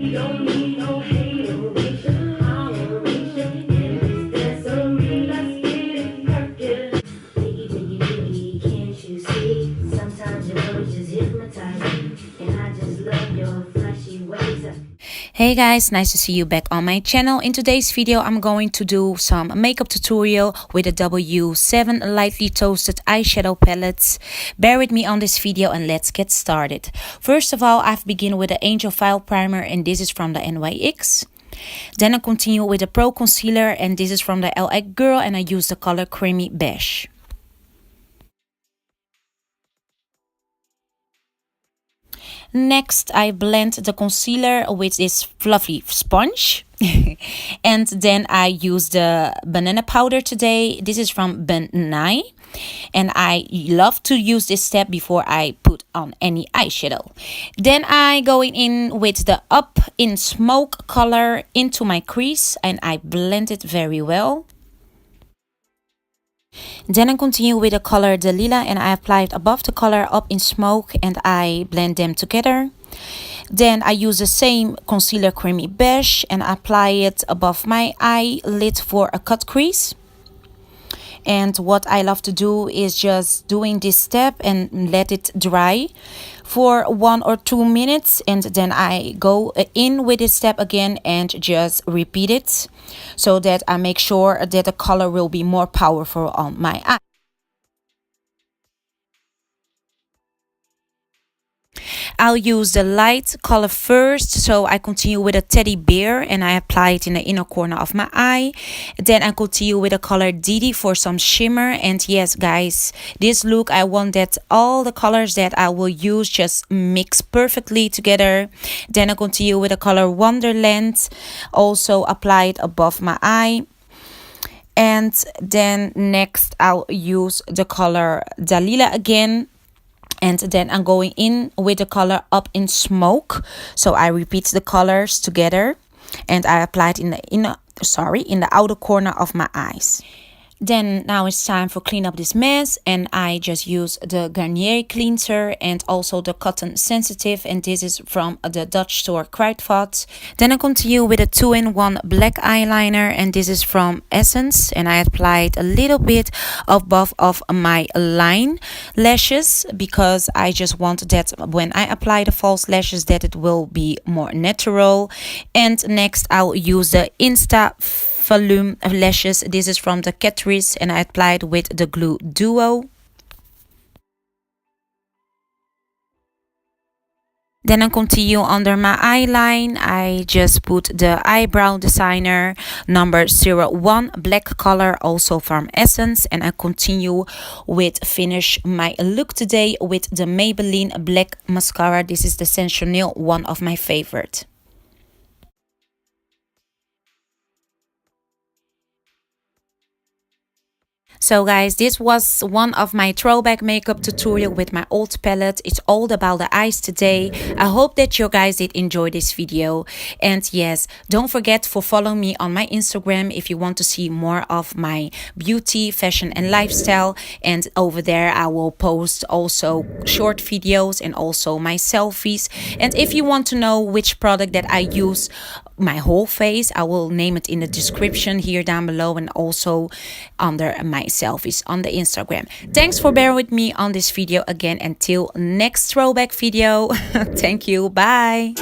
Don't need no hateration, holleration, and this dancery, let's get it crackin'. Diggy, diggy, diggy, can't you see? Sometimes your words just hypnotize me, and I just love your flashy ways. Hey guys, nice to see you back on my channel. In today's video, I'm going to do some makeup tutorial with a W7 lightly toasted eyeshadow palettes. Bear with me on this video and let's get started. First of all, I've begun with the Angel File Primer and this is from the NYX. Then I continue with the Pro Concealer and this is from the LA Girl and I use the color Creamy Beige. Next, I blend the concealer with this fluffy sponge. And then I use the banana powder today. This is from Ben Nye. And I love to use this step before I put on any eyeshadow. Then I go in with the Up in Smoke color into my crease. And I blend it very well. Then I continue with the color Delilah and I apply it above the color Up in Smoke and I blend them together. Then I use the same concealer Creamy Beige and apply it above my eyelid for a cut crease. And what I love to do is just doing this step and let it dry for 1 or 2 minutes, and then I go in with this step again and just repeat it so that I make sure that the color will be more powerful on my eye. I'll use the light color first, so I continue with a teddy bear and I apply it in the inner corner of my eye. Then I continue with the color Didi for some shimmer. And yes guys, this look I want that all the colors that I will use just mix perfectly together. Then I continue with the color Wonderland, also apply it above my eye. And then next I'll use the color Delilah again. And then I'm going in with the color Up in Smoke. So I repeat the colors together. And I apply it in the outer corner of my eyes. Then now it's time for clean up this mess and I just use the Garnier cleanser and also the cotton sensitive and this is from the Dutch store Kruidvat. Then I continue with a 2-in-1 black eyeliner and this is from Essence and I applied a little bit above of my line lashes because I just want that when I apply the false lashes that it will be more natural. And next I'll use the Instavolume lashes. This is from the Catrice and I applied with the Glue Duo. Then I continue under my eyeline. I just put the Eyebrow Designer number 01 black color, also from Essence. And I continue with finish my look today with the Maybelline black mascara. This is the Sensational, one of my favorite. So guys, this was one of my throwback makeup tutorial with my old palette. It's all about the eyes today. I hope that you guys did enjoy this video. And yes, don't forget to follow me on my Instagram if you want to see more of my beauty, fashion and lifestyle. And over there I will post also short videos and also my selfies. And if you want to know which product that I use my whole face, I will name it in the description here down below and also under my selfies on the Instagram. Thanks for bearing with me on this video again. Until next throwback video. Thank you. Bye.